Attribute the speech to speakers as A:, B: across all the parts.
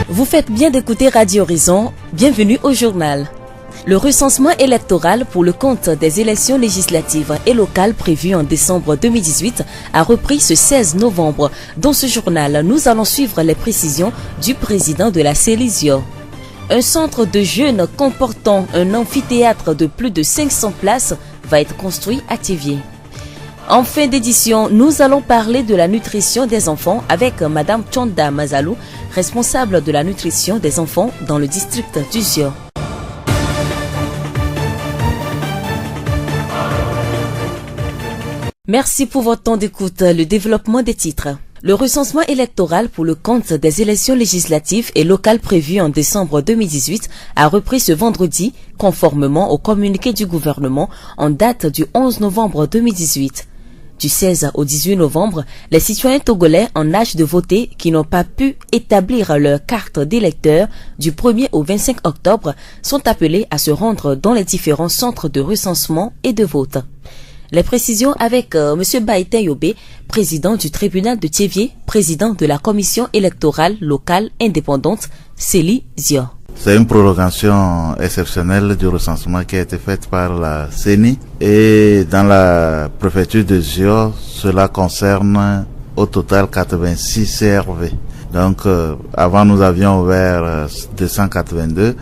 A: Vous faites bien d'écouter Radio Horizon, bienvenue au journal. Le recensement électoral pour le compte des élections législatives et locales prévues en décembre 2018 a repris ce 16 novembre. Dans ce journal, nous allons suivre les précisions du président de la CELISIO. Un centre de jeunes comportant un amphithéâtre de plus de 500 places va être construit à Thiévié. En fin d'édition, nous allons parler de la nutrition des enfants avec Madame Chonda Mazalou, responsable de la nutrition des enfants dans le district d'Uzio. Merci pour votre temps d'écoute. Le développement des titres. Le recensement électoral pour le compte des élections législatives et locales prévues en décembre 2018 a repris ce vendredi, conformément au communiqué du gouvernement en date du 11 novembre 2018. Du 16 au 18 novembre, les citoyens togolais en âge de voter qui n'ont pas pu établir leur carte d'électeur du 1er au 25 octobre sont appelés à se rendre dans les différents centres de recensement et de vote. Les précisions avec M. Baïté Yobé, président du tribunal de Thiévié, président de la commission électorale locale indépendante, CELISIO.
B: C'est une prorogation exceptionnelle du recensement qui a été faite par la CENI et dans la préfecture de Zio, cela concerne au total 86 CRV. Donc avant nous avions ouvert 282,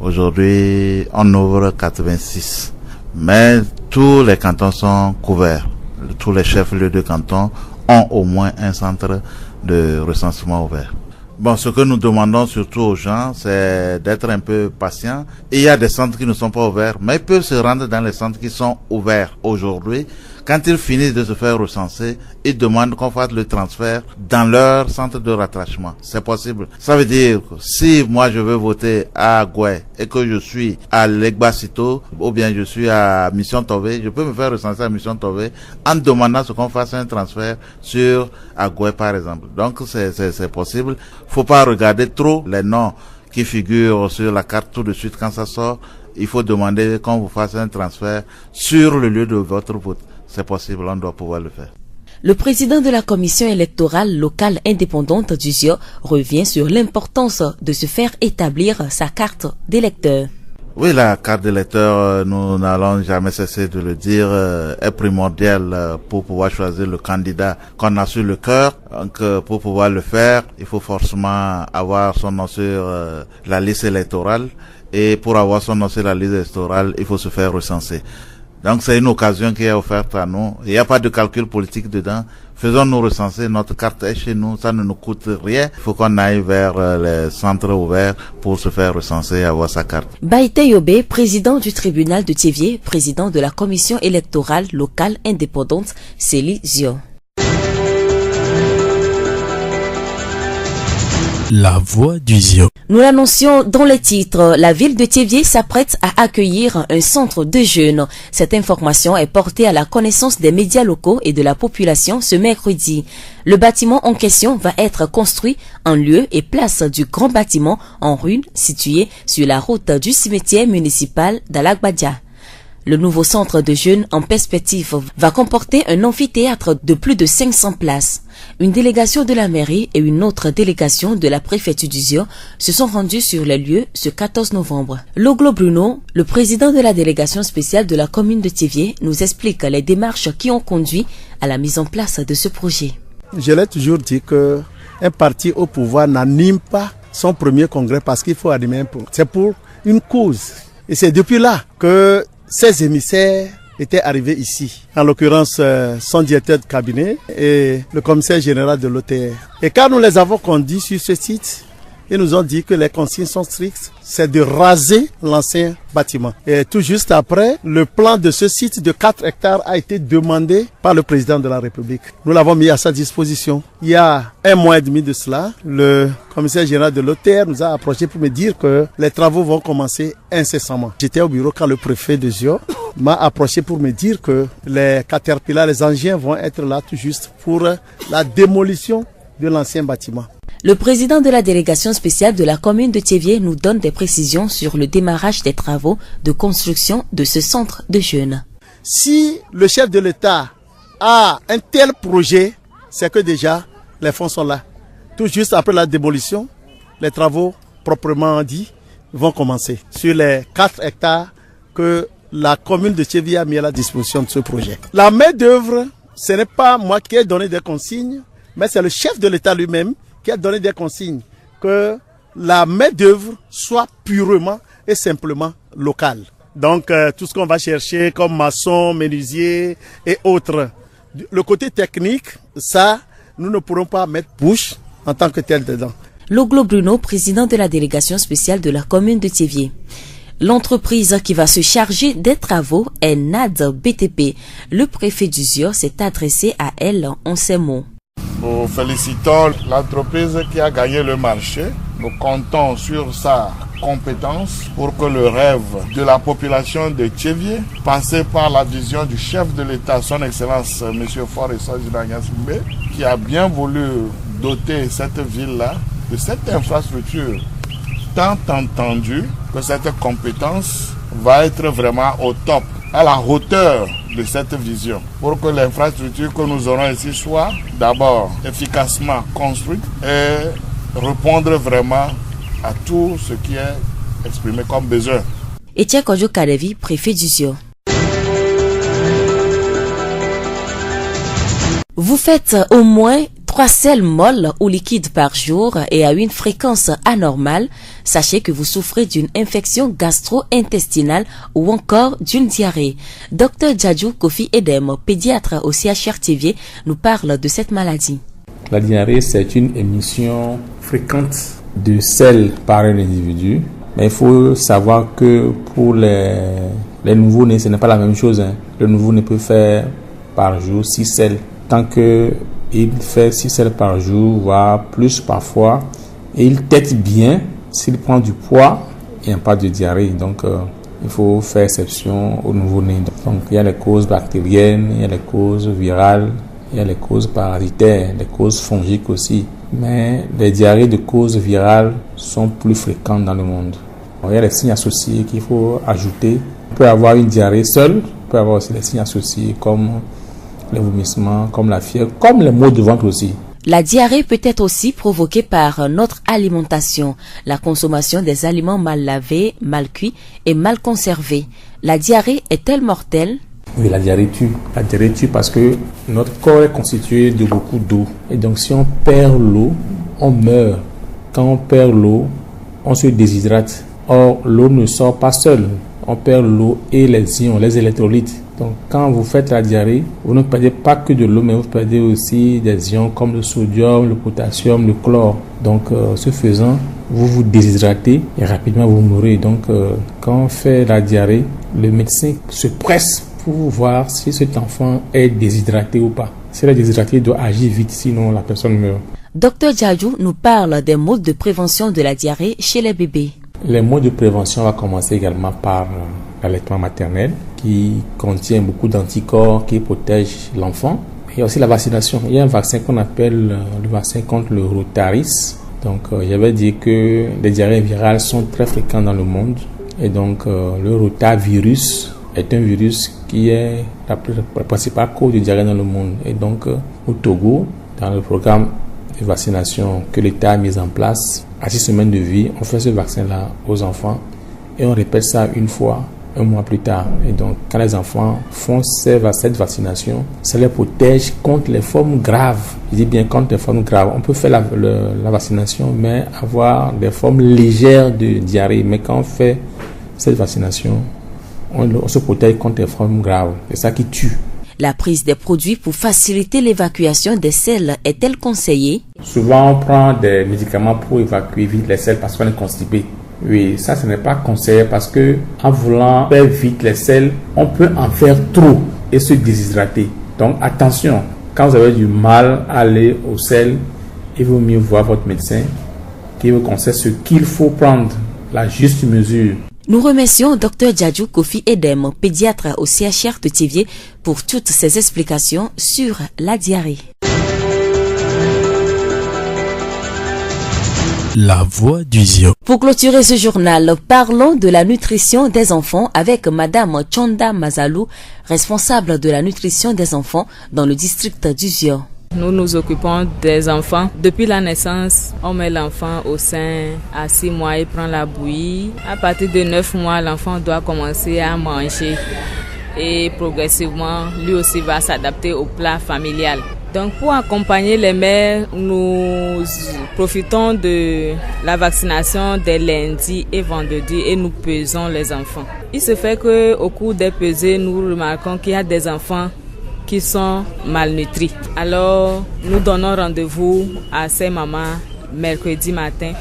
B: aujourd'hui on ouvre 86. Mais tous les cantons sont couverts. Tous les chefs-lieux de canton ont au moins un centre de recensement ouvert. Bon, ce que nous demandons surtout aux gens, c'est d'être un peu patients. Il y a des centres qui ne sont pas ouverts, mais ils peuvent se rendre dans les centres qui sont ouverts aujourd'hui. Quand ils finissent de se faire recenser, ils demandent qu'on fasse le transfert dans leur centre de rattachement. C'est possible. Ça veut dire que si moi je veux voter à Agoué et que je suis à Legbasito ou bien je suis à Mission Tové, je peux me faire recenser à Mission Tové en demandant ce qu'on fasse un transfert sur Agoué par exemple. Donc c'est possible. Faut pas regarder trop les noms qui figurent sur la carte tout de suite quand ça sort. Il faut demander qu'on vous fasse un transfert sur le lieu de votre vote. C'est possible, on doit pouvoir le faire.
A: Le président de la commission électorale locale indépendante du ZIO revient sur l'importance de se faire établir sa carte d'électeur.
B: Oui, la carte d'électeur, nous n'allons jamais cesser de le dire, est primordiale pour pouvoir choisir le candidat qu'on a sur le cœur. Donc, pour pouvoir le faire, il faut forcément avoir son nom sur la liste électorale. Et pour avoir son nom sur la liste électorale, il faut se faire recenser. Donc c'est une occasion qui est offerte à nous. Il n'y a pas de calcul politique dedans. Faisons-nous recenser, notre carte est chez nous, ça ne nous coûte rien. Il faut qu'on aille vers les centres ouverts pour se faire recenser et avoir sa carte.
A: Baïté Yobé, président du tribunal de Thiévié, président de la commission électorale locale indépendante, CELISIO.
C: La voix du ZIO.
A: Nous l'annoncions dans les titres. La ville de Thiévié s'apprête à accueillir un centre de jeunes. Cette information est portée à la connaissance des médias locaux et de la population ce mercredi. Le bâtiment en question va être construit en lieu et place du grand bâtiment en ruine situé sur la route du cimetière municipal d'Alagbadia. Le nouveau centre de jeunes en perspective va comporter un amphithéâtre de plus de 500 places. Une délégation de la mairie et une autre délégation de la préfecture du ZIO se sont rendus sur les lieux ce 14 novembre. Loglo Bruno, le président de la délégation spéciale de la commune de Thiévié, nous explique les démarches qui ont conduit à la mise en place de ce projet.
D: Je l'ai toujours dit que un parti au pouvoir n'anime pas son premier congrès parce qu'il faut animer un peu. C'est pour une cause. Et c'est depuis là que ces émissaires étaient arrivés ici. En l'occurrence, son directeur de cabinet et le commissaire général de l'OTR. Et quand nous les avons conduits sur ce site, ils nous ont dit que les consignes sont strictes, c'est de raser l'ancien bâtiment. Et tout juste après, le plan de ce site de 4 hectares a été demandé par le président de la République. Nous l'avons mis à sa disposition. Il y a 1 mois et demi de cela, le commissaire général de l'OTR nous a approché pour me dire que les travaux vont commencer incessamment. J'étais au bureau quand le préfet de Zio m'a approché pour me dire que les caterpillars, les engins vont être là tout juste pour la démolition de l'ancien bâtiment.
A: Le président de la délégation spéciale de la commune de Thiévié nous donne des précisions sur le démarrage des travaux de construction de ce centre de jeunes.
D: Si le chef de l'État a un tel projet, c'est que déjà les fonds sont là. Tout juste après la démolition, les travaux proprement dits vont commencer sur les 4 hectares que la commune de Thiévié a mis à la disposition de ce projet. La main d'œuvre, ce n'est pas moi qui ai donné des consignes, mais c'est le chef de l'État lui-même qui a donné des consignes que la main d'œuvre soit purement et simplement locale. Donc tout ce qu'on va chercher comme maçon, menuisier et autres. Le côté technique, ça, nous ne pourrons pas mettre bouche en tant que tel dedans.
A: Loglo Bruno, président de la délégation spéciale de la commune de Thiévié. L'entreprise qui va se charger des travaux est NAD BTP. Le préfet d'Uzior s'est adressé à elle en ces mots.
E: Nous félicitons l'entreprise qui a gagné le marché. Nous comptons sur sa compétence pour que le rêve de la population de Thiévié, passé par la vision du chef de l'État, son Excellence M. Faure Essoa-Djina Gnassingbé, qui a bien voulu doter cette ville-là de cette infrastructure tant entendue que cette compétence va être vraiment au top, à la hauteur de cette vision, pour que l'infrastructure que nous aurons ici soit d'abord efficacement construite et répondre vraiment à tout ce qui est exprimé comme besoin.
A: Etienne Kodjo Kadevi, préfet d'Uzior. Vous faites au moins 3 selles molles ou liquides par jour et à une fréquence anormale, sachez que vous souffrez d'une infection gastro-intestinale ou encore d'une diarrhée. Dr Djadjou Kofi Edem, pédiatre au CHR Thiévié, nous parle de cette maladie.
F: La diarrhée, c'est une émission fréquente de selles par un individu. Mais il faut savoir que pour les nouveau-nés, ce n'est pas la même chose. Le nouveau-né peut faire par jour 6 selles. Tant qu'il fait 6 selles par jour, voire plus parfois, et il tète bien, s'il prend du poids, il n'y a pas de diarrhée. Donc, il faut faire exception au nouveau-né. Donc, il y a les causes bactériennes, il y a les causes virales, il y a les causes parasitaires, les causes fongiques aussi. Mais les diarrhées de causes virales sont plus fréquentes dans le monde. Il y a les signes associés qu'il faut ajouter. On peut avoir une diarrhée seule, on peut avoir aussi les signes associés comme les vomissements, comme la fièvre, comme les maux de ventre aussi.
A: La diarrhée peut être aussi provoquée par notre alimentation, la consommation des aliments mal lavés, mal cuits et mal conservés. La diarrhée est-elle mortelle?
F: Oui, la diarrhée tue. La diarrhée tue parce que notre corps est constitué de beaucoup d'eau. Et donc si on perd l'eau, on meurt. Quand on perd l'eau, on se déshydrate. Or, l'eau ne sort pas seule. On perd l'eau et les ions, les électrolytes. Donc, quand vous faites la diarrhée, vous ne perdez pas que de l'eau, mais vous perdez aussi des ions comme le sodium, le potassium, le chlore. Donc, ce faisant, vous vous déshydratez et rapidement vous mourrez. Donc, quand on fait la diarrhée, le médecin se presse pour voir si cet enfant est déshydraté ou pas. Si elle est déshydratée, il doit agir vite, sinon la personne meurt.
A: Dr Djadjou nous parle des modes de prévention de la diarrhée chez les bébés.
F: Les modes de prévention vont commencer également par l'allaitement maternel qui contient beaucoup d'anticorps qui protègent l'enfant. Il y a aussi la vaccination. Il y a un vaccin qu'on appelle le vaccin contre le rotavirus. Donc, j'avais dit que les diarrhées virales sont très fréquentes dans le monde. Et donc, le rotavirus est un virus qui est la principale cause de diarrhée dans le monde. Et donc, au Togo, dans le programme de vaccination que l'État a mis en place, à 6 semaines de vie, on fait ce vaccin-là aux enfants et on répète ça une fois, 1 mois plus tard. Et donc, quand les enfants font cette vaccination, ça les protège contre les formes graves. Je dis bien contre les formes graves. On peut faire la vaccination, mais avoir des formes légères de diarrhée. Mais quand on fait cette vaccination, on se protège contre les formes graves. C'est ça qui tue.
A: La prise des produits pour faciliter l'évacuation des selles est-elle conseillée?
F: Souvent, on prend des médicaments pour évacuer vite les selles parce qu'on est constipé. Oui, ça, ce n'est pas conseillé parce que en voulant faire vite les selles, on peut en faire trop et se déshydrater. Donc, attention, quand vous avez du mal à aller aux selles, il vaut mieux voir votre médecin qui vous conseille ce qu'il faut prendre, la juste mesure.
A: Nous remercions Dr Djadjou Kofi Edem, pédiatre au CHR de Thiévié, pour toutes ces explications sur la diarrhée.
C: La voix du Zion.
A: Pour clôturer ce journal, parlons de la nutrition des enfants avec Madame Chonda Mazalou, responsable de la nutrition des enfants dans le district du Zion.
G: Nous nous occupons des enfants. Depuis la naissance, on met l'enfant au sein. À 6 mois, il prend la bouillie. À partir de 9 mois, l'enfant doit commencer à manger. Et progressivement, lui aussi va s'adapter au plat familial. Donc pour accompagner les mères, nous profitons de la vaccination des lundis et vendredis et nous pesons les enfants. Il se fait qu'au cours des pesées, nous remarquons qu'il y a des enfants qui sont malnutris. Alors nous donnons rendez-vous à ces mamans mercredi matin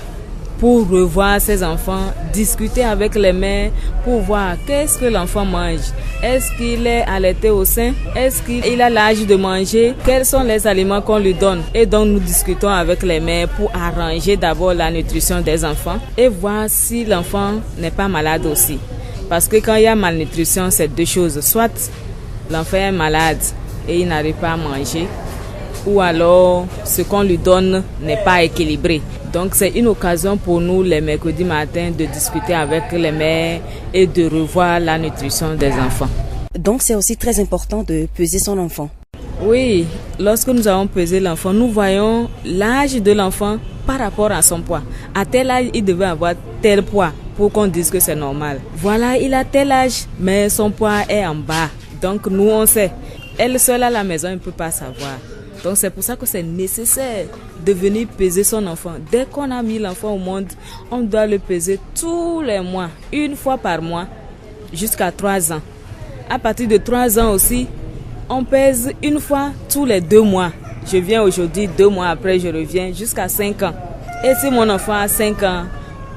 G: pour revoir ces enfants, discuter avec les mères pour voir qu'est-ce que l'enfant mange. Est-ce qu'il est allaité au sein? Est-ce qu'il a l'âge de manger? Quels sont les aliments qu'on lui donne? Et donc nous discutons avec les mères pour arranger d'abord la nutrition des enfants et voir si l'enfant n'est pas malade aussi. Parce que quand il y a malnutrition, c'est deux choses. Soit l'enfant est malade et il n'arrive pas à manger, ou alors ce qu'on lui donne n'est pas équilibré. Donc c'est une occasion pour nous les mercredis matins de discuter avec les mères et de revoir la nutrition des enfants.
H: Donc c'est aussi très important de peser son enfant.
G: Oui, lorsque nous avons pesé l'enfant, nous voyons l'âge de l'enfant par rapport à son poids. À tel âge, il devait avoir tel poids pour qu'on dise que c'est normal. Voilà, il a tel âge, mais son poids est en bas. Donc nous on sait. Elle seule à la maison, elle ne peut pas savoir. Donc c'est pour ça que c'est nécessaire de venir peser son enfant. Dès qu'on a mis l'enfant au monde, on doit le peser tous les mois, une fois par mois, jusqu'à 3 ans. À partir de 3 ans aussi, on pèse une fois tous les 2 mois. Je viens aujourd'hui, 2 mois après, je reviens jusqu'à 5 ans. Et si mon enfant a 5 ans,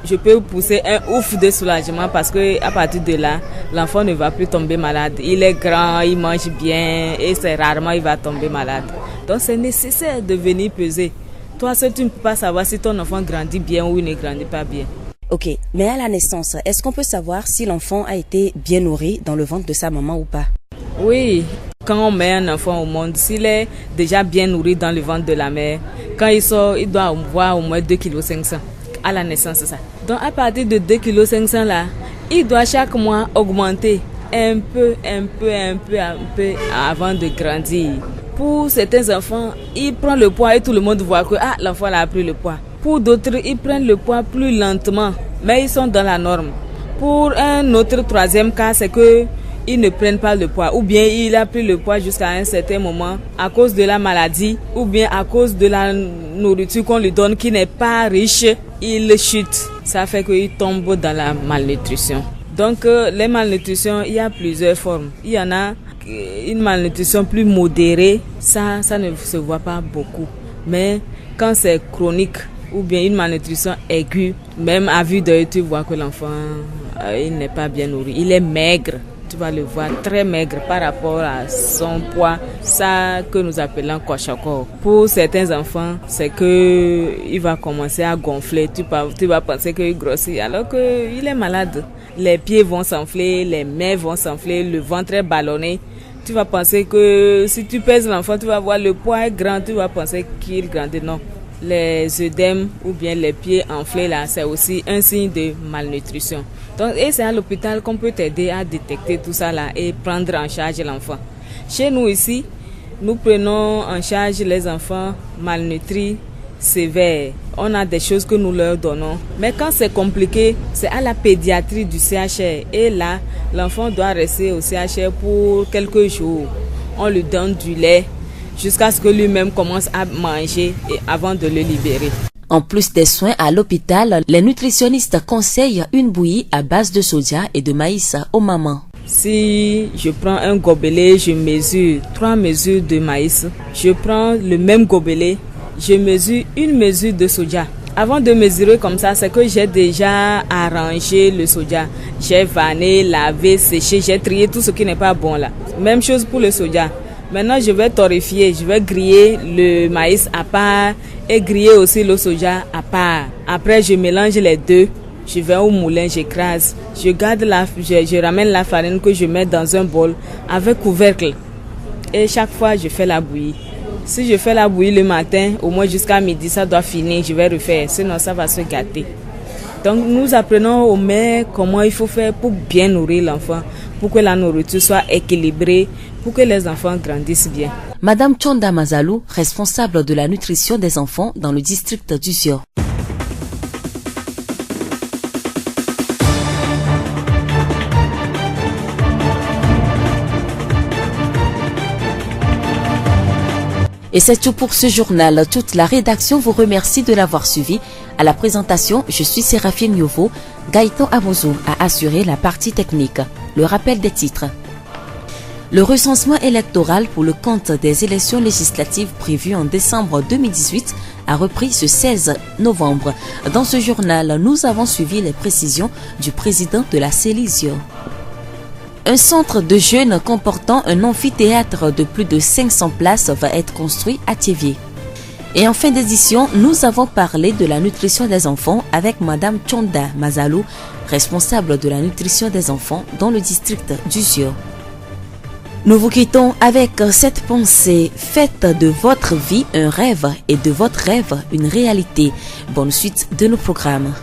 G: je peux pousser un ouf de soulagement parce que à partir de là, l'enfant ne va plus tomber malade. Il est grand, il mange bien et c'est rarement il va tomber malade. Donc c'est nécessaire de venir peser. Toi seul, tu ne peux pas savoir si ton enfant grandit bien ou il ne grandit pas bien.
H: Ok, mais à la naissance, est-ce qu'on peut savoir si l'enfant a été bien nourri dans le ventre de sa maman ou pas?
G: Oui, quand on met un enfant au monde, s'il est déjà bien nourri dans le ventre de la mère, quand il sort, il doit avoir au moins 2,5 kg. À la naissance, c'est ça. Donc à partir de 2,5 kg là, il doit chaque mois augmenter un peu avant de grandir. Pour certains enfants, ils prennent le poids et tout le monde voit que l'enfant a pris le poids. Pour d'autres, ils prennent le poids plus lentement, mais ils sont dans la norme. Pour un autre troisième cas, c'est que ils ne prennent pas le poids, ou bien il a pris le poids jusqu'à un certain moment à cause de la maladie, ou bien à cause de la nourriture qu'on lui donne qui n'est pas riche, il chute. Ça fait qu'il tombe dans la malnutrition. Donc les malnutritions, il y a plusieurs formes. Il y en a une malnutrition plus modérée, ça ne se voit pas beaucoup. Mais quand c'est chronique, ou bien une malnutrition aiguë, même à vue d'œil, tu vois que l'enfant il n'est pas bien nourri, il est maigre. Tu vas le voir très maigre par rapport à son poids, ça que nous appelons kwashiorkor. Pour certains enfants, c'est que il va commencer à gonfler, tu vas penser qu'il grossit alors qu'il est malade. Les pieds vont s'enfler, les mains vont s'enfler, le ventre est ballonné. Tu vas penser que si tu pèses l'enfant, tu vas voir le poids est grand, tu vas penser qu'il grandit. Non. Les œdèmes ou bien les pieds enflés là, c'est aussi un signe de malnutrition. Donc, et c'est à l'hôpital qu'on peut t'aider à détecter tout ça là et prendre en charge l'enfant. Chez nous ici, nous prenons en charge les enfants malnutris sévères. On a des choses que nous leur donnons. Mais quand c'est compliqué, c'est à la pédiatrie du CHR. Et là, l'enfant doit rester au CHR pour quelques jours. On lui donne du lait jusqu'à ce que lui-même commence à manger et avant de le libérer.
A: En plus des soins à l'hôpital, les nutritionnistes conseillent une bouillie à base de soja et de maïs aux mamans.
G: Si je prends un gobelet, je mesure 3 mesures de maïs. Je prends le même gobelet, je mesure 1 mesure de soja. Avant de mesurer comme ça, c'est que j'ai déjà arrangé le soja. J'ai vanné, lavé, séché, j'ai trié tout ce qui n'est pas bon là. Même chose pour le soja. Maintenant, je vais torréfier, je vais griller le maïs à part et griller aussi le soja à part. Après, je mélange les deux. Je vais au moulin, j'écrase. Je ramène la farine que je mets dans un bol avec couvercle. Et chaque fois, je fais la bouillie. Si je fais la bouillie le matin, au moins jusqu'à midi, ça doit finir, je vais refaire, sinon ça va se gâter. Donc nous apprenons aux mères comment il faut faire pour bien nourrir l'enfant, pour que la nourriture soit équilibrée, pour que les enfants grandissent bien.
A: Madame Chonda Mazalou, responsable de la nutrition des enfants dans le district du Zior. Et c'est tout pour ce journal. Toute la rédaction vous remercie de l'avoir suivi. À la présentation, je suis Séraphine Yovo. Gaëtan Amozo a assuré la partie technique. Le rappel des titres. Le recensement électoral pour le compte des élections législatives prévues en décembre 2018 a repris ce 16 novembre. Dans ce journal, nous avons suivi les précisions du président de la Célisio. Un centre de jeunes comportant un amphithéâtre de plus de 500 places va être construit à Thiévié. Et en fin d'édition, nous avons parlé de la nutrition des enfants avec Madame Chonda Mazalou, responsable de la nutrition des enfants dans le district du Zior. Nous vous quittons avec cette pensée: faites de votre vie un rêve et de votre rêve une réalité. Bonne suite de nos programmes.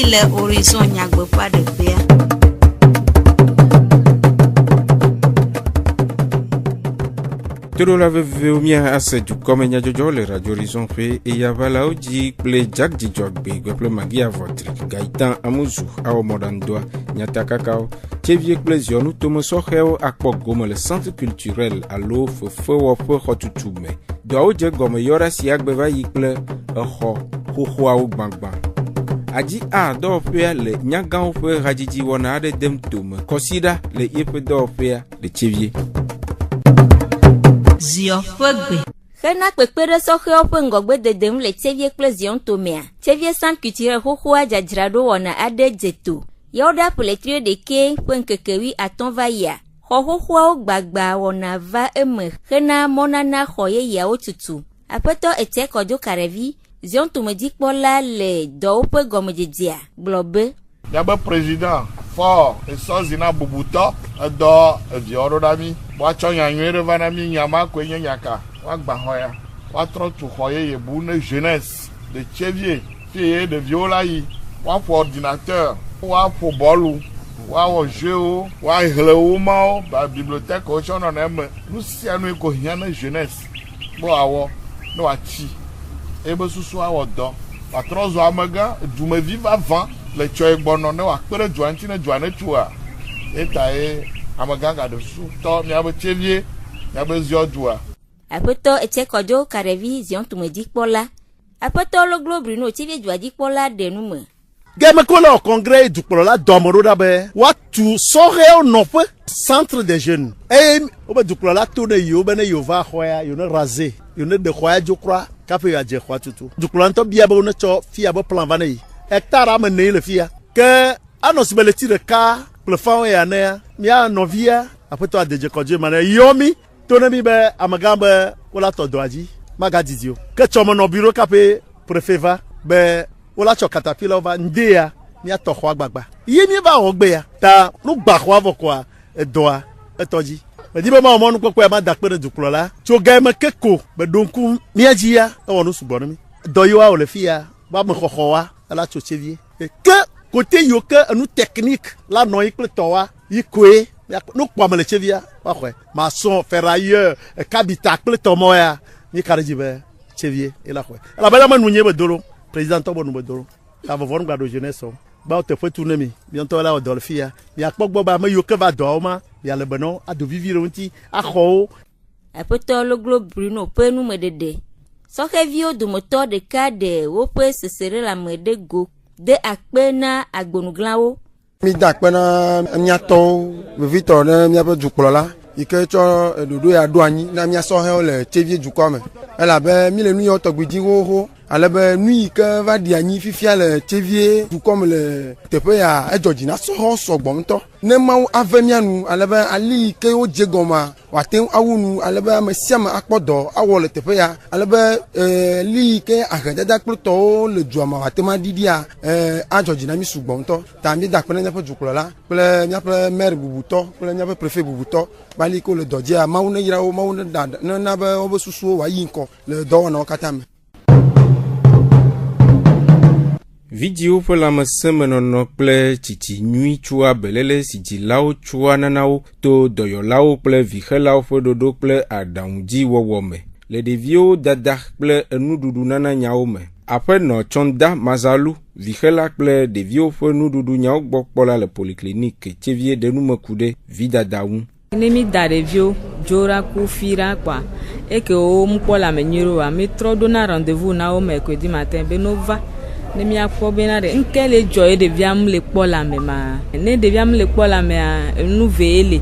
I: Le horizon nyagbe pas de paix.
J: Toro la veumia ase du komenya jojo le radio horizon fe e yavala oji ple jack di jogbe gweple magia votre Gaëtan Amouzou awo modandoi nyata kakao Thiévié plaisir nous tomo soheo akpo gomo le centre culturel alo fo wo hotutume do oje gomo yora si agbeva yikle ho ho gbangban Aji a do fe le nyagan fe rajiji wona de dem tum consider le yepe do fe le Thiévié
I: Zio fogbe
K: Hena kpekpere soheo pe ngogbe dedem le Thiévié plaisir tomea Thiévié centre culturel ho ajajrado wona ade jeto Yoda pour les trio de ke penkekewi atonvaya ho gbagba wona va eme hena monana hoye ya otutu apeto etie kojo karevi Zion Tumedikpola le dope gomejedia globe
E: Yaba président fort et sans ina bubuto do dioro dami wa chonya nyere vanami nyama kwenye nyaka wa gba hoya wa trotu hoye ye bune jeunesse de Thiévié fille de violayi wa pour ordinateur wa pour bolu wa wo jeu wa hlewo ma ba bibliothèque o chono na me nous si anu ko hiana jeunesse bo awo no achi ebe susu awo do patrozo amaga dume viva avant le choy bono ne wa pere juanti ne juane tua eta amaga ga de su to mi abo Thiévié mi abo Zior dua
K: apeto etie kojo karevi Zion Tumedikpola apeto lo globe no Thiévié Dikpola de nume
D: Game kola au congrès du Polola domoro dabe watu soreo nope centre des jeunes oba du Polola tourne yo bene yo va hoya yo ne rasé yo ne de hoya je crois kape ya je crois tout du Polola to bia ba no cho fia ba plan vanei hectare amene le fia que anos beleti de ka le fa ya ne mia novia apeto adeje koje mane yomi tone mi be amagambe wala to doaji magadidio que chomo no bureau kape prefeva be wala cho katapila va ndea mi atoho agbagba iye mi ba ogbe ya ta nu gba ho avokwa edoa etoji me dibe ma mo nu popo e ma dakpere du Polola cho ga me keko be donku mi ajia e wonu sugbonu mi do yo a le fia ba me khokhowa ala cho Thiévié que côté yo que nu technique la no ikle towa ikwe nu kwa le Thiévié ba khwe maçon ferrailleur kabita kle tomo ya ni karajibe Thiévié e la khwe ala ba ma nu nyebe dolo président Tobo Noubedoro, ça va voir un gars de jeunesse. Bah, on te fait tourner, mais bientôt là, on doit le faire. Il y a pas de bah, mais il y a que va dormir. Il y a le benon, à de vivre un petit, à quoi.
K: Après tout, le globe Bruno peut nous m'aider. Sans review de moteur de cas de Wopé, ce serait la m'aider go. De Akpena, à Gonuglao.
L: Mi d'Akpena, Miaton, Victor, Miapo du Polola. Il que tu as le dos à douani, n'a mia soré le Thiévié du Comme. Elle avait mis le nuit au Togudi, alebe nui ke va di anyi fifia le Tchevie tout comme le teƒe ya edzɔdzina sɔgbɔ ŋutɔ ne mawu ave mia nu alebe ali ke wo dze gɔma wate awu nu alebe ame sia ame akpɔ dɔ awɔ le teƒe ya alebe li ke ahedada kple tɔwo le dua me wate ma didia adzɔdzina mi sugbɔ ŋutɔ ta mi da kpe ne miaƒe dukplɔla kple miaƒe maire bubutɔ kple miaƒe préfet bubutɔ bali ko le dɔdzia mawu ne yra wo mawu ne da ne na be wobe susuwo wayi ŋkɔ le dɔwɔnawo katã me.
J: Vidziwo ƒe lãmesẽmenɔnɔ kple tsitsi nyui tsoa belele si dzilawo tsoa nanawo to dɔyɔlawo kple vixelawo ƒe ɖoɖo kple aɖaŋudziwɔwɔ me le ɖeviwo dada kple enuɖuɖu nana nyawo me. Aƒenɔ Tsɔnda Mazalu, vixela kple ɖeviwo ƒe nuɖuɖu nyawo gbɔ kpɔla le polikliniki Tchevie ɖe numeku ɖe vidada ŋu.
G: Ne mi da ɖeviwo dzora ku fi ɖa kpɔa eke wo mukpɔ le ame nyuie wa mi trɔ dona rendez-vous na wo mercredi matin be no va ne miakpɔ bena ɖe ŋke le dzɔ ye ɖevia mu le kpɔ le ame ma ne ɖevia mu le kpɔ le amea nu ve le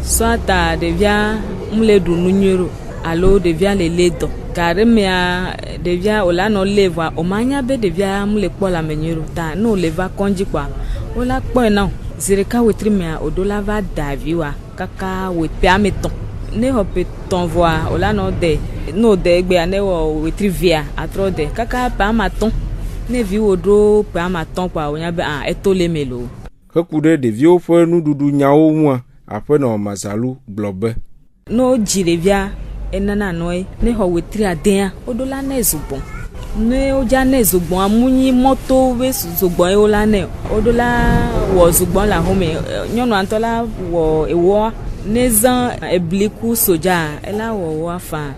G: soit ɖevia mu le ɖu nu nyuie o alo ɖevia le dɔ ga ɖe mea ɖevia o la nɔ le voa o ma nya be ɖevia mu le kpɔ le ame nyuie o ta ne o le va kɔndzi kpɔa o la kpɔe na o zi ɖeka wetri mea o do la va da vi wa kaka wetri ame tɔn ne xɔ pe tɔn voa o la nɔ de ne o de egbea ne wɔ wetri via atrɔ de kaka pe ama tɔn ne vi wo ɖo pe ama tɔn kpɔa o nya be eto le me lo.
J: Heku ɖe ɖeviwo ƒe nuɖuɖu nyawo ŋua aƒenɔ Mazalu gblɔ be.
G: No dzi ɖevia enana nɔe ne xɔ wetri adea o do la ne zogbɔn ne o dza ne zogbɔn amunyi mɔto be zogbɔn ye o la ne o do la wɔ zogbɔn la home nyɔnu antɔ la wɔ ewɔ ne zã ebli ku sodza ela wɔ wɔ afa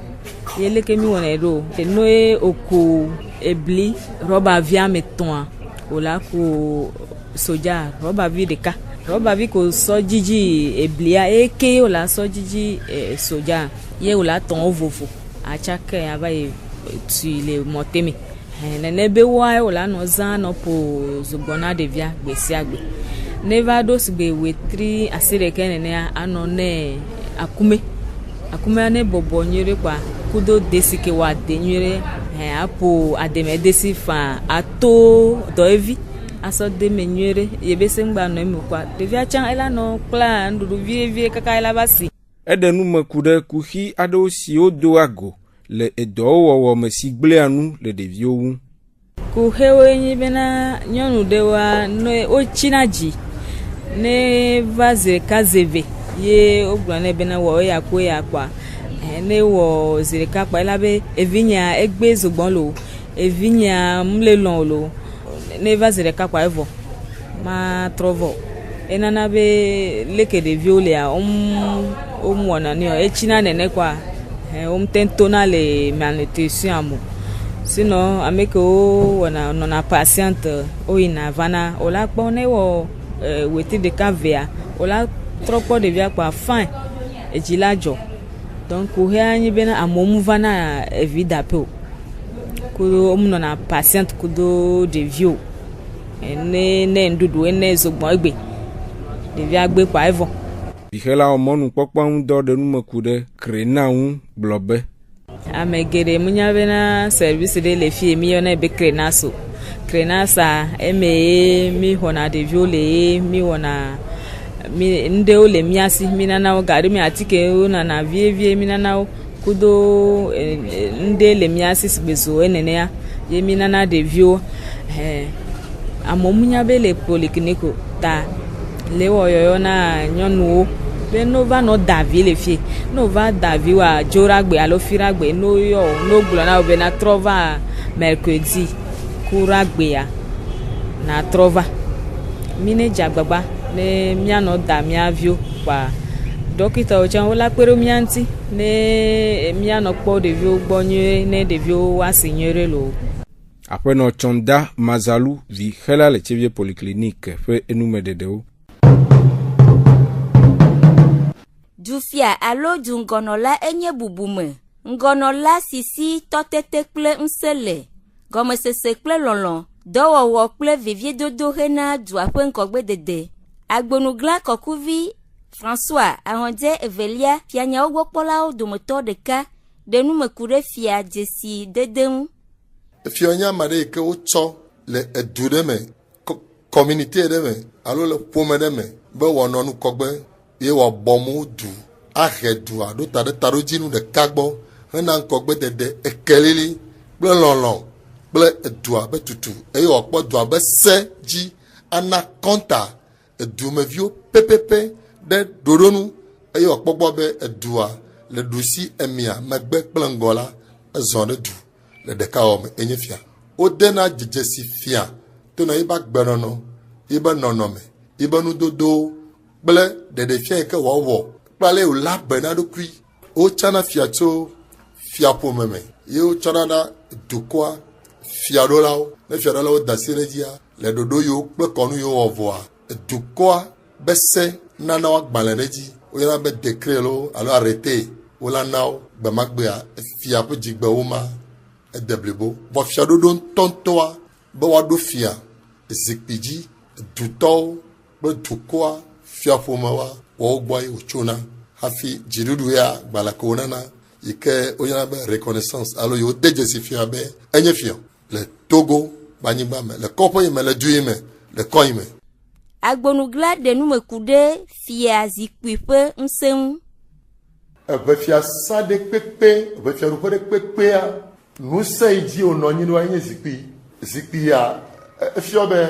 G: ye leke mi wɔnɛ ɖo eno ye o ko ebli rɔba vi ame tɔ̃a o la ko sodza rɔba vi ɖeka rɔba vi ko sɔ dzidzi eblia eke o la sɔ dzidzi sodza ye o la tɔn vovo atsake ava yi tui le mɔteme nene be wɔa o la nɔ zã nɔ po zogbɔ na ɖevia gbe sia gbe ne va ɖo sigbe wetri asi ɖeke nenea anɔ ne akume ne bɔbɔ nyuie ɖe kpɔa kudo desi ke wɔ ade nyuie ɖe apo ademe desi fa ato dɔevi asɔ deme nyuie ɖe yebe se ŋgba nɔ eme kpɔa ɖevia tsã ela nɔ kpla nuɖuɖu vie kaka ela va si.
J: Eɖe numeku ɖe kuxi aɖewo siwo do ago le edɔwo wɔwɔ me si gblẽa nu le ɖeviwo ŋu.
G: Kuxewo nyi bena nyɔnu ɖewoa ne wotsina dzi ne va zi ɖeka zeve ye wogblɔ ne bena wɔ eya ko eya kpɔa ne wɔ zi ɖeka kpɔa ela be evinya egbe zogbɔn lo evinya mle lɔn lo ne va zi ɖeka kpɔa evɔ ma trɔ vɔ enana be leke ɖeviwo lea wɔna ne o etsina nene kpɔa tentona le malnutrition mo sinon ame ke wo wɔna nɔna patiente o yina vana o la kpɔ ne wɔ wetri ɖeka vea o la trɔ kpɔ ɖevia kpɔa fine edzi la dzɔ donc wohea nyi bena amewo mu vana evi dape o kudo wo mu nɔna patiente kudo ɖeviwo ne nuɖuɖu ne zogbɔn egbe ɖevia gbe kpɔa evɔ.
J: Vixelawo mɔnukpɔkpɔ ŋu dɔ ɖe numeku ɖe Krena ŋu gblɔ be.
G: Ame geɖe munya bena service ɖe le fie mi yɔnɛ be Krena so. Krena sa eme ye mi xɔna ɖeviwo le ye mi wɔna nuɖewo le mia si mi nana wo gaɖe mi atike wo nana vie mi nana wo kudo nuɖe le mia si sigbe zo enenea ye mi nana ɖeviwo amewo munya be le polikliniko ta le wɔ yɔyɔ na nyɔnuwo be no va nɔ davi le fie no va davi wa dzoragbe alo firagbe no yɔ no gblɔ na wo be na trɔ va mercredi kuragbea na trɔ va mi ne dze agbagba ne mianɔ da mia viwo kpa dɔkitawo tsã wola kpe ɖe mia ŋuti ne mianɔ kpɔ ɖeviwo gbɔ nyuie ne ɖeviwo woasi nyuie ɖe lo.
J: Aƒenɔ Tsɔnda Mazalu vixela le Tchevie polikliniki ƒe enumeɖeɖewo.
K: Dufia alo du ŋgɔnɔla enye bubume. Ŋgɔnɔla sisi tɔtete kple ŋusẽ le. Gɔmesese kple lɔlɔ. Dɔwɔwɔ kple veviedodo hena dua ƒe ŋgɔgbedede. Agbonugla kɔkuvi François Ahɔndze Evelia fianyawo gbɔkpɔlawo dometɔ ɖeka ɖe numeku ɖe fia dzesi dede ŋu.
M: Fionya mare ke ucho le edu de me communauté de me alo le pome de me be wono nu kogbe ye wo bomu du ahedu ado tade tarojinu de kagbo hena kogbe de ekelili ble lolon ble edua be tutu e yo kpo dua be se ji ana konta edu me vio ppp de doronu e yo kpo be edua le dusi emia megbe kplengola ezon de du le dekaom enyefia o dena jejesi fia to na iba gbenono iba nonome iba nu dodo ble de fia ke wo pale o la benado kui o chana fia to fia po meme ye o chana da dukwa fia do lao ne fia do lao da siredia le dodo yo pe konu yo ovoa dukwa bese nana wa gbaleneji o yana be décret lo alo arrêter o la nao be magbea fia po jigbe o ma deblebo bo fia do don tontoa bo wa do fia zikpiji duto be dukwa fia po mawa wo gwa yo chona hafi jirudu ya balakona na ike oyana be reconnaissance alo yo dejesi fia be enye fia le Togo banyiba me le kopo yeme le duime le koime
K: agbonugla de nu mekude fia zikpi pe nsem
M: be fia sa de pepe be fia ru de pepe a nu sei di ononyi no anye zikpi ya fia be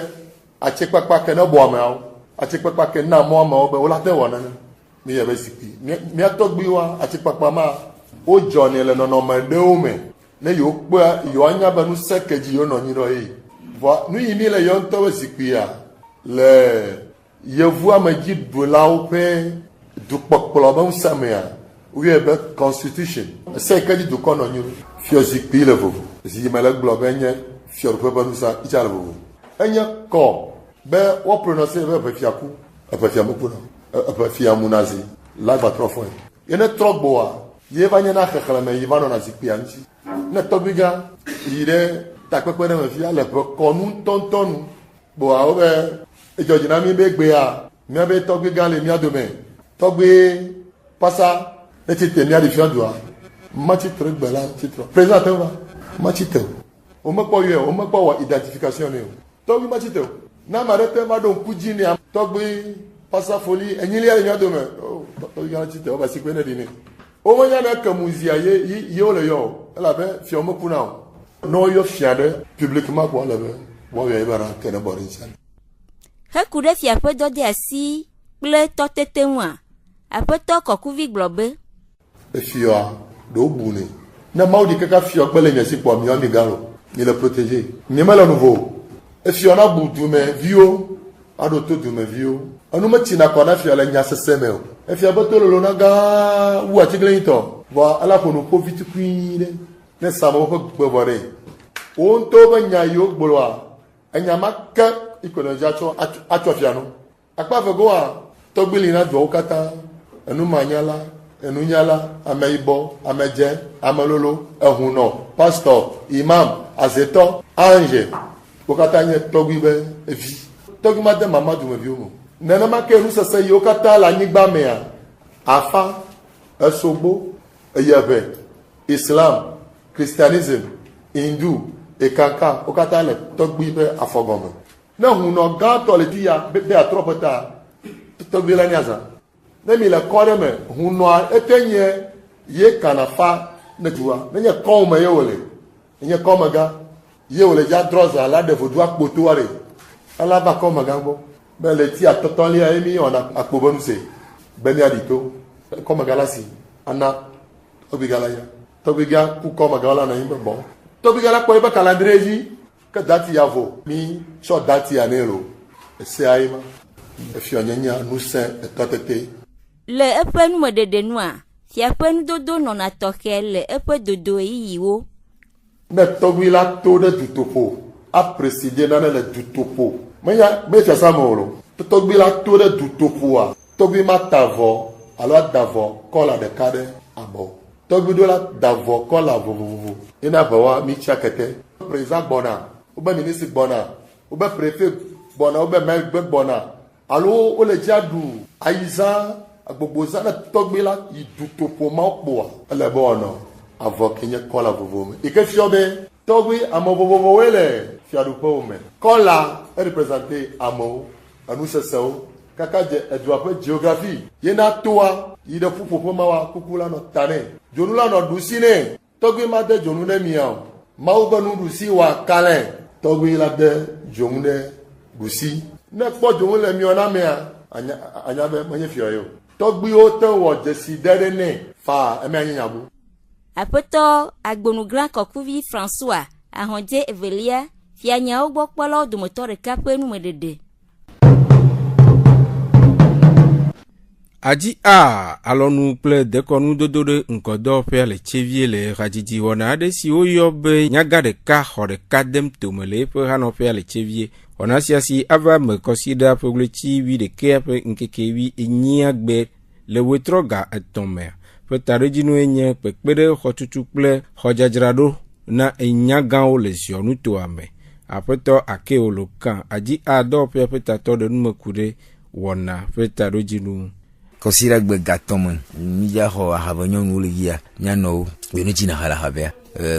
M: a chekpakpa ke na bo ma o a chekpakpa ke na mo ma o be wala te wona mi ye be zikpi mi atogbi wa a chekpakpa ma o joni le no ma de o me ne yo gba yo anya ba nu sekeji yo no nyiro yi vo nu yimi le yo nto zikpi ya le yevu amaji dolawo pe du pokpolo ba usamea we be constitution sekeji du kono nyiro fio zikpi le vo zi mala globe nye fio pe ba nu sa ichal vo enya ko be wo prononcer be fiaku be fiamuku no be fiamunazi la ba trop fois yene trop boa ye va nyana khakhala me yivano na zikpi anji na tobiga ire takpekpe na me fia le konu tontonu bo a obe ejojina mi be gbe a mi be tobiga le mi adome togbe pasa eti te mi adi fia doa machi trek bela titro président wa machi te o me po yo o me po wa identification ni togbe machi te na ma rete ma don kuji ni togbe pasa folie enyili ale mi adome tobiga machi te o ba sikwe na dini o mo nya na kamuzia ye o le yo la be fio mo kuna no yo fiade publiquement ko la be wo ye bara kene borinsan
K: hekude fia pe do de asi ple totetenwa apeto kokuvi globe
M: fio do bune na maudi kaka fio gbele nya si po mi o mi garo ni le protéger ni mala nouveau fio na butu me vio ado to du me vio anu ma tina ko na fio la nya seseme o fia botolo lo na ga wu atiglento va ala ko no covid queen ne sama ko gbobore on to ba nya yo gbolwa anya makka ikono jacho atofia no akpa fego a to gbili na do kata enu manyala enu nyala ameibo ameje amalolo ehuno pastor imam azeto ange okata nye togbibe evi togma de mama du me viumo nana make ru sese yo kata la nyigba mea afa esogbo eyebe islam christianism hindu ekanka okata le togbibe afogome na huno gato le dia be atropota togbila nyaza na mi le kore me huno etenye ye kanafa ne tuwa ne nye kome ye wole nye kome ga ye wole ja droza la de vodua kpotuare ala ba kome ga ngbo be le ti atotoli a emi ona akpobonu se beni adito kome ga la si ana obigala ya tobiga ku kome ga la na yimbe bon tobiga la ko e ba calendrier ka dati yavo mi so dati anero se aima e fionyanya nu se etotete
K: le epe nu modede nu a fia pe nu dodo no na toke le epe dodo yiwo
M: ne togwila to de dutopo a présider na le dutopo me fia samoro togwila to de dutopo a togwi matavo alors davo kola de kade abo togwi do la davo kola vovovo ina bawa mi chakete président bona ou bien ministre bona ou bien préfet bona ou bien maire bona allo o le jadu aiza agbogboza na togbela idutopo ma po ala bona avoke nye kola vovovo ike fiobe Togui amoboboboele fiadupo me. Quand là est représenté amo, anu sesao, kakaje edwape géographie. Yena toa, yide pupopo mawa kukula no tane. Jonula no dusine. Togui mate jonune miao. Maubanu dusi wa kalen. Togui la de jonune dusi. Nek po jonule miona mea. Anyabe manye fioyo. Togui ote wo jesi dedene. Fa eme anyabu.
K: Apoto agbonu grand kokuvi François ahonje Evelia fianya ogbo polo du motor kape nu medede.
J: Aji a alonu ple dekonu dodode nkodo pe le chevie le rajiji wona de si oyobe nyaga de ka hore kadem tomele pe hano pe le chevie ona siasi ava me consider pe le chivi de kepe nkekewi enyiagbe le wetroga etome pe tarejinu enye pe pere hotutu ple hojajrado na enyagao le sionu to ame apeto ake olokan aji a do pe tato de numekure wona pe tarejinu
N: Considère que gâteau mija ho ahavanyo nuligia nyano yonichi na hala habea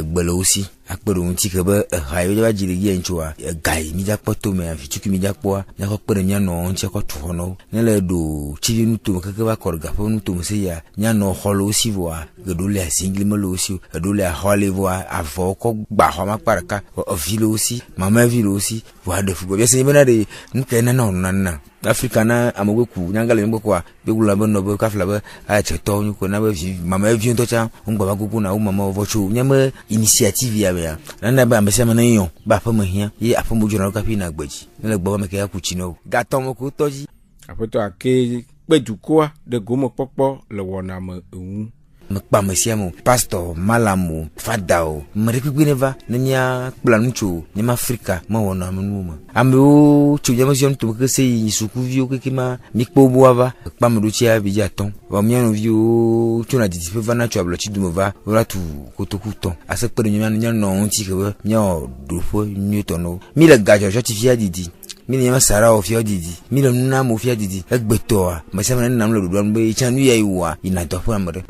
N: gbelo aussi akpero unti ke ba hayo ba jiligia nchwa gai mija poto me afichuki mija kwa nyako kpere nyano onche ko tuhono nele do chivi nutu keke ba korga po nutu museya nyano holo aussi voa gedole asingli molo aussi gedole hole voa avoko gba ho makparaka ville aussi mama ville aussi voa de fugo bese mena de nkena no nanna Africana amogoku nyangale mbokwa begula bono bo kafla ba a cheto nyuko na ba mama vie ntocha ngba gugu na mama vochu nyama initiative ya ya nana ba ambese mana yo ba fa mahia yi afamu jona ka fi na gbaji na gba ma ka ku chino gato mo ku toji
J: apoto ake pedukoa de gomo popo le wona ma ewu
N: mkpa mesiamo pastor malamu fadao mrekwineva nanya planuncho nyama Afrika ma wona manuma ambo chujama jon to kese yisuku vio kekima mikpobo ava kpa mruchia bijaton wa miano vio tuna ditipe vana cho ablochi dumova ora tu kotokuton asekpere nyanya no onti ke nya dofo nyutono mi le gajo jotifia didi mini yama sara ofia didi mini nuna mo ofia didi egbetoa masema na namlo do mbe chanu yaiwa ina topo amre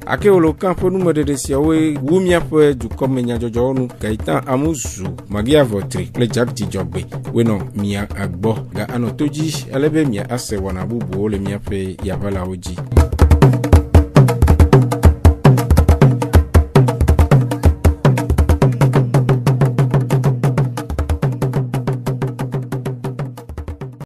J: ake olo kampo numero de siawe wumia pe du komenya jojo nu Gaëtan Amuzu magia votri le jakti jogbe weno mia agbo ga anotoji elebe mia ase wana bubu ole mia pe yavala oji